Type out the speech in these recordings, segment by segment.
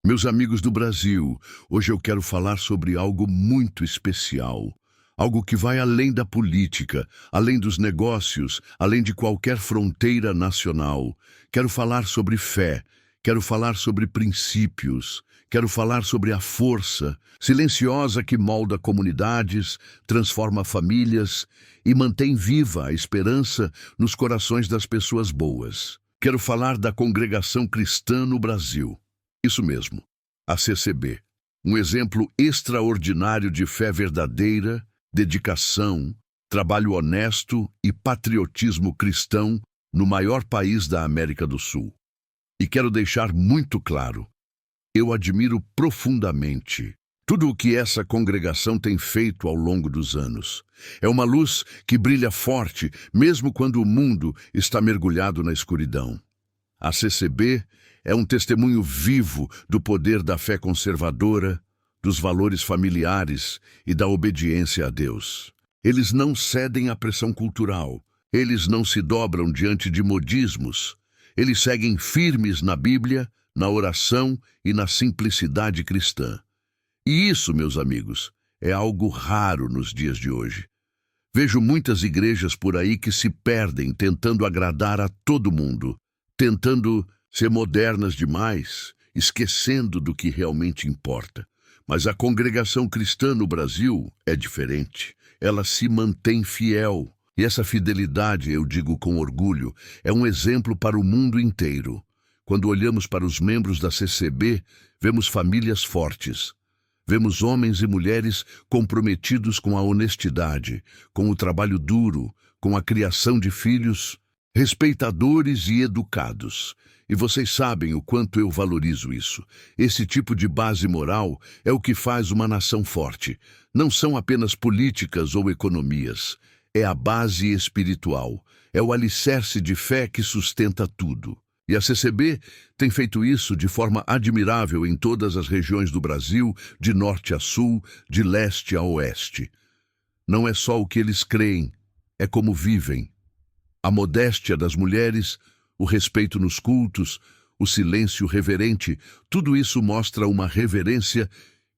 Meus amigos do Brasil, hoje eu quero falar sobre algo muito especial. Algo que vai além da política, além dos negócios, além de qualquer fronteira nacional. Quero falar sobre fé, quero falar sobre princípios, quero falar sobre a força silenciosa que molda comunidades, transforma famílias e mantém viva a esperança nos corações das pessoas boas. Quero falar da congregação cristã no Brasil. Isso mesmo, a CCB. Um exemplo extraordinário de fé verdadeira, dedicação, trabalho honesto e patriotismo cristão no maior país da América do Sul. E quero deixar muito claro, eu admiro profundamente tudo o que essa congregação tem feito ao longo dos anos. É uma luz que brilha forte, mesmo quando o mundo está mergulhado na escuridão. A CCB é um testemunho vivo do poder da fé conservadora, dos valores familiares e da obediência a Deus. Eles não cedem à pressão cultural, eles não se dobram diante de modismos, eles seguem firmes na Bíblia, na oração e na simplicidade cristã. E isso, meus amigos, é algo raro nos dias de hoje. Vejo muitas igrejas por aí que se perdem tentando agradar a todo mundo, tentando ser modernas demais, esquecendo do que realmente importa. Mas a congregação cristã no Brasil é diferente. Ela se mantém fiel. E essa fidelidade, eu digo com orgulho, é um exemplo para o mundo inteiro. Quando olhamos para os membros da CCB, vemos famílias fortes. Vemos homens e mulheres comprometidos com a honestidade, com o trabalho duro, com a criação de filhos, respeitadores e educados. E vocês sabem o quanto eu valorizo isso. Esse tipo de base moral é o que faz uma nação forte. Não são apenas políticas ou economias. É a base espiritual. É o alicerce de fé que sustenta tudo. E a CCB tem feito isso de forma admirável em todas as regiões do Brasil, de norte a sul, de leste a oeste. Não é só o que eles creem, é como vivem. A modéstia das mulheres, o respeito nos cultos, o silêncio reverente, tudo isso mostra uma reverência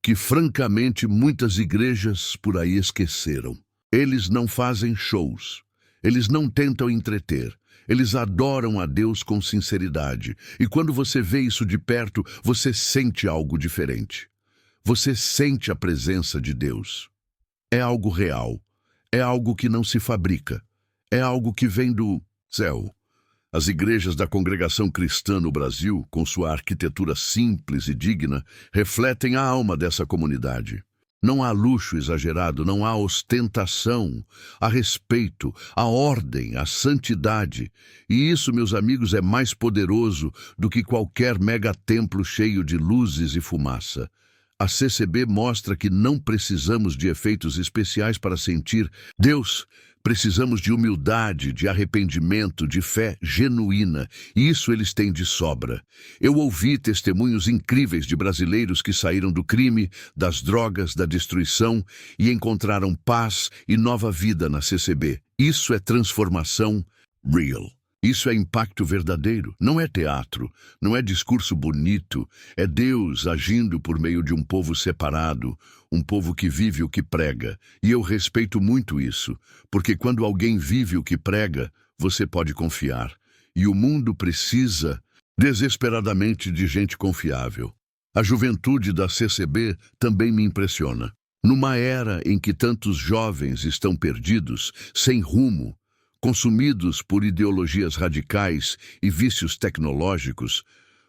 que, francamente, muitas igrejas por aí esqueceram. Eles não fazem shows, eles não tentam entreter, eles adoram a Deus com sinceridade. E quando você vê isso de perto, você sente algo diferente. Você sente a presença de Deus. É algo real, é algo que não se fabrica, é algo que vem do céu. As igrejas da congregação cristã no Brasil, com sua arquitetura simples e digna, refletem a alma dessa comunidade. Não há luxo exagerado, não há ostentação, há respeito, há ordem, há santidade. E isso, meus amigos, é mais poderoso do que qualquer megatemplo cheio de luzes e fumaça. A CCB mostra que não precisamos de efeitos especiais para sentir Deus. Precisamos de humildade, de arrependimento, de fé genuína. E isso eles têm de sobra. Eu ouvi testemunhos incríveis de brasileiros que saíram do crime, das drogas, da destruição e encontraram paz e nova vida na CCB. Isso é transformação real. Isso é impacto verdadeiro. Não é teatro, não é discurso bonito. É Deus agindo por meio de um povo separado, um povo que vive o que prega. E eu respeito muito isso, porque quando alguém vive o que prega, você pode confiar. E o mundo precisa desesperadamente de gente confiável. A juventude da CCB também me impressiona. Numa era em que tantos jovens estão perdidos, sem rumo, consumidos por ideologias radicais e vícios tecnológicos,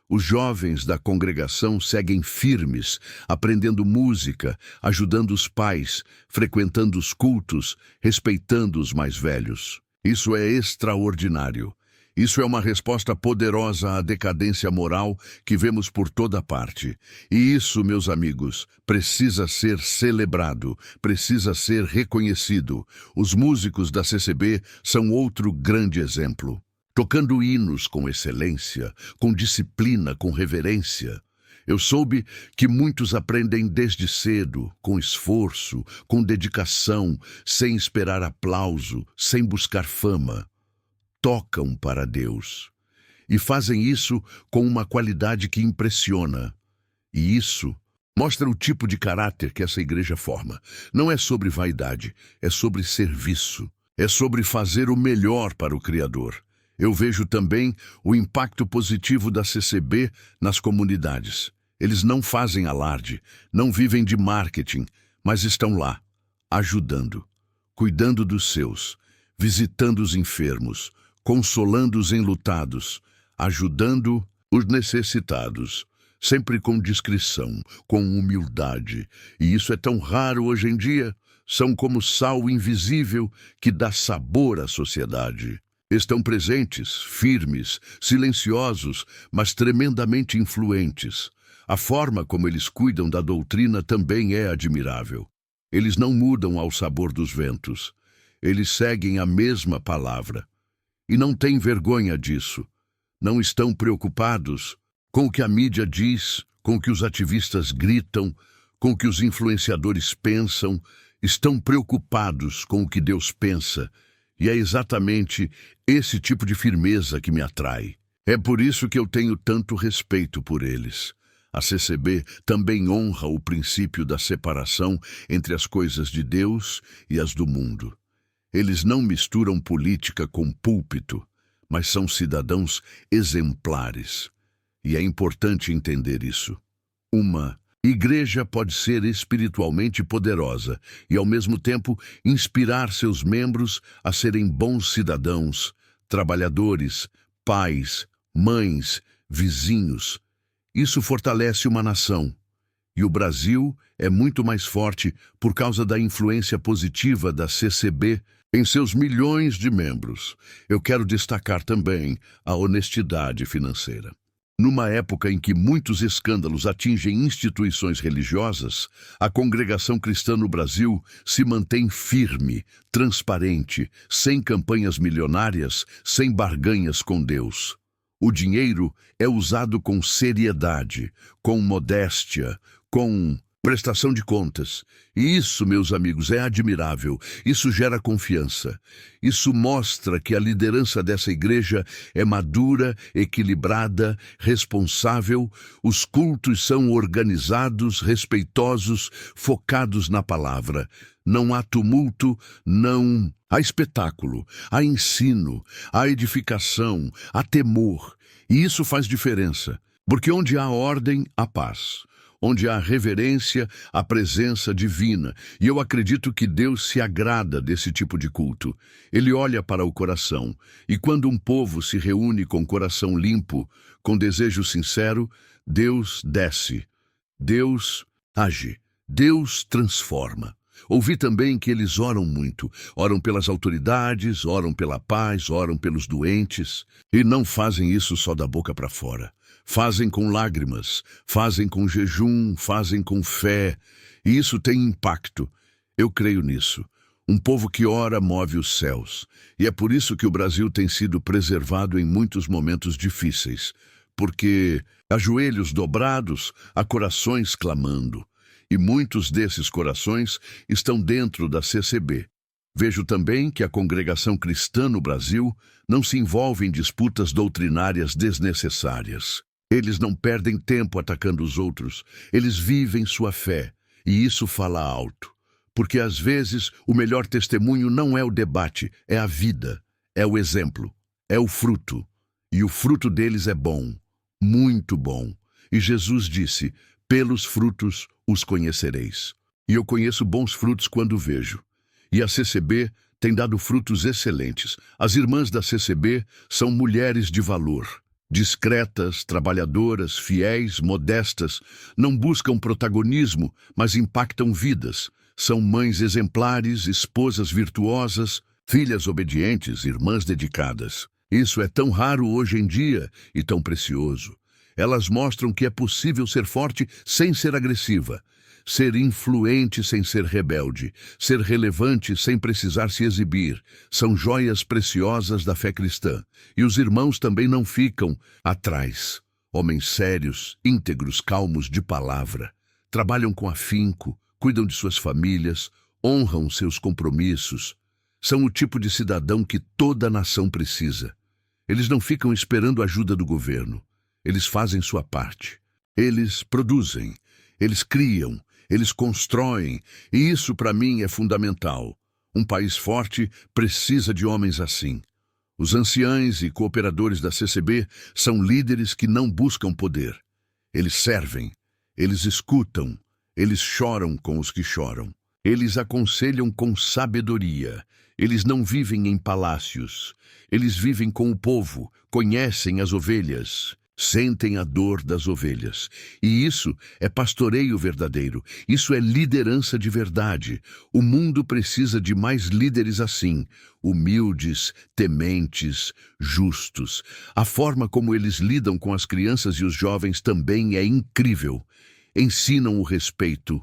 os jovens da congregação seguem firmes, aprendendo música, ajudando os pais, frequentando os cultos, respeitando os mais velhos. Isso é extraordinário. Isso é uma resposta poderosa à decadência moral que vemos por toda parte. E isso, meus amigos, precisa ser celebrado, precisa ser reconhecido. Os músicos da CCB são outro grande exemplo. Tocando hinos com excelência, com disciplina, com reverência. Eu soube que muitos aprendem desde cedo, com esforço, com dedicação, sem esperar aplauso, sem buscar fama. Tocam para Deus. E fazem isso com uma qualidade que impressiona. E isso mostra o tipo de caráter que essa igreja forma. Não é sobre vaidade, é sobre serviço. É sobre fazer o melhor para o Criador. Eu vejo também o impacto positivo da CCB nas comunidades. Eles não fazem alarde, não vivem de marketing, mas estão lá, ajudando, cuidando dos seus, visitando os enfermos, consolando os enlutados, ajudando os necessitados, sempre com discrição, com humildade. E isso é tão raro hoje em dia. São como sal invisível que dá sabor à sociedade. Estão presentes, firmes, silenciosos, mas tremendamente influentes. A forma como eles cuidam da doutrina também é admirável. Eles não mudam ao sabor dos ventos. Eles seguem a mesma palavra. E não têm vergonha disso. Não estão preocupados com o que a mídia diz, com o que os ativistas gritam, com o que os influenciadores pensam. Estão preocupados com o que Deus pensa, e é exatamente esse tipo de firmeza que me atrai. É por isso que eu tenho tanto respeito por eles. A CCB também honra o princípio da separação entre as coisas de Deus e as do mundo. Eles não misturam política com púlpito, mas são cidadãos exemplares. E é importante entender isso. Uma igreja pode ser espiritualmente poderosa e, ao mesmo tempo, inspirar seus membros a serem bons cidadãos, trabalhadores, pais, mães, vizinhos. Isso fortalece uma nação. E o Brasil é muito mais forte por causa da influência positiva da CCB em seus milhões de membros. Eu quero destacar também a honestidade financeira. Numa época em que muitos escândalos atingem instituições religiosas, a congregação cristã no Brasil se mantém firme, transparente, sem campanhas milionárias, sem barganhas com Deus. O dinheiro é usado com seriedade, com modéstia, com prestação de contas. E isso, meus amigos, é admirável. Isso gera confiança. Isso mostra que a liderança dessa igreja é madura, equilibrada, responsável. Os cultos são organizados, respeitosos, focados na palavra. Não há tumulto, não há espetáculo, há ensino, há edificação, há temor. E isso faz diferença, porque onde há ordem, há paz. Onde há reverência, há presença divina. E eu acredito que Deus se agrada desse tipo de culto. Ele olha para o coração. E quando um povo se reúne com coração limpo, com desejo sincero, Deus desce. Deus age. Deus transforma. Ouvi também que eles oram muito. Oram pelas autoridades, oram pela paz, oram pelos doentes. E não fazem isso só da boca para fora. Fazem com lágrimas, fazem com jejum, fazem com fé. E isso tem impacto. Eu creio nisso. Um povo que ora move os céus. E é por isso que o Brasil tem sido preservado em muitos momentos difíceis. Porque há joelhos dobrados, há corações clamando. E muitos desses corações estão dentro da CCB. Vejo também que a congregação cristã no Brasil não se envolve em disputas doutrinárias desnecessárias. Eles não perdem tempo atacando os outros. Eles vivem sua fé. E isso fala alto. Porque às vezes o melhor testemunho não é o debate, é a vida, é o exemplo, é o fruto. E o fruto deles é bom, muito bom. E Jesus disse: pelos frutos os conhecereis. E eu conheço bons frutos quando vejo. E a CCB tem dado frutos excelentes. As irmãs da CCB são mulheres de valor. Discretas, trabalhadoras, fiéis, modestas, não buscam protagonismo, mas impactam vidas. São mães exemplares, esposas virtuosas, filhas obedientes, irmãs dedicadas. Isso é tão raro hoje em dia e tão precioso. Elas mostram que é possível ser forte sem ser agressiva, ser influente sem ser rebelde, ser relevante sem precisar se exibir. São joias preciosas da fé cristã. E os irmãos também não ficam atrás. Homens sérios, íntegros, calmos de palavra. Trabalham com afinco, cuidam de suas famílias, honram seus compromissos. São o tipo de cidadão que toda nação precisa. Eles não ficam esperando a ajuda do governo. Eles fazem sua parte. Eles produzem, eles criam, eles constroem, e isso para mim é fundamental. Um país forte precisa de homens assim. Os anciães e cooperadores da CCB são líderes que não buscam poder. Eles servem, eles escutam, eles choram com os que choram. Eles aconselham com sabedoria. Eles não vivem em palácios. Eles vivem com o povo, conhecem as ovelhas, sentem a dor das ovelhas. E isso é pastoreio verdadeiro. Isso é liderança de verdade. O mundo precisa de mais líderes assim, humildes, tementes, justos. A forma como eles lidam com as crianças e os jovens também é incrível. Ensinam o respeito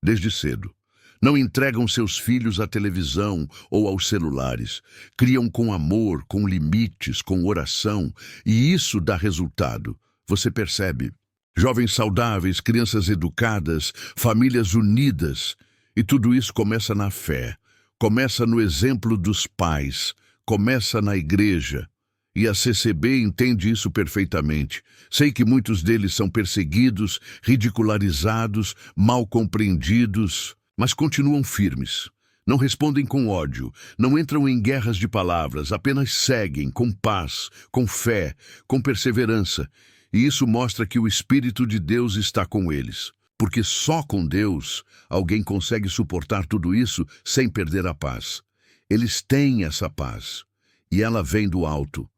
desde cedo. Não entregam seus filhos à televisão ou aos celulares. Criam com amor, com limites, com oração, e isso dá resultado. Você percebe? Jovens saudáveis, crianças educadas, famílias unidas. E tudo isso começa na fé, começa no exemplo dos pais, começa na igreja. E a CCB entende isso perfeitamente. Sei que muitos deles são perseguidos, ridicularizados, mal compreendidos, mas continuam firmes. Não respondem com ódio, não entram em guerras de palavras, apenas seguem com paz, com fé, com perseverança. E isso mostra que o Espírito de Deus está com eles. Porque só com Deus alguém consegue suportar tudo isso sem perder a paz. Eles têm essa paz, e ela vem do alto.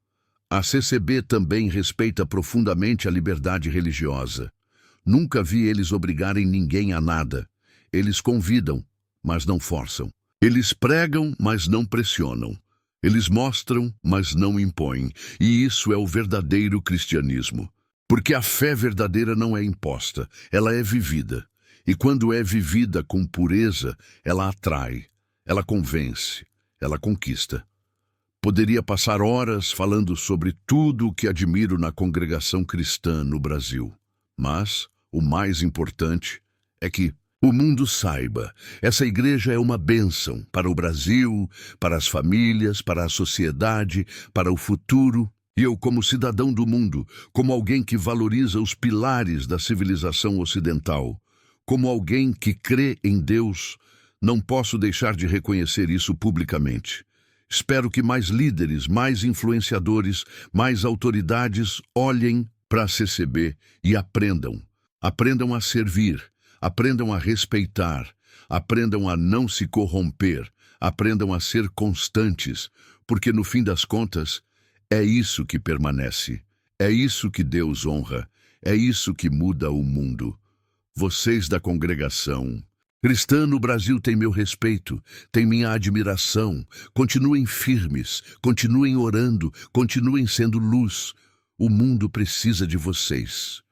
A CCB também respeita profundamente a liberdade religiosa. Nunca vi eles obrigarem ninguém a nada. Eles convidam, mas não forçam. Eles pregam, mas não pressionam. Eles mostram, mas não impõem. E isso é o verdadeiro cristianismo. Porque a fé verdadeira não é imposta, ela é vivida. E quando é vivida com pureza, ela atrai, ela convence, ela conquista. Poderia passar horas falando sobre tudo o que admiro na congregação cristã no Brasil. Mas o mais importante é que o mundo saiba, essa igreja é uma bênção para o Brasil, para as famílias, para a sociedade, para o futuro. E eu, como cidadão do mundo, como alguém que valoriza os pilares da civilização ocidental, como alguém que crê em Deus, não posso deixar de reconhecer isso publicamente. Espero que mais líderes, mais influenciadores, mais autoridades olhem para a CCB e aprendam. Aprendam a servir. Aprendam a respeitar, aprendam a não se corromper, aprendam a ser constantes, porque no fim das contas, é isso que permanece, é isso que Deus honra, é isso que muda o mundo. Vocês da congregação cristã no Brasil têm meu respeito, têm minha admiração, continuem firmes, continuem orando, continuem sendo luz. O mundo precisa de vocês.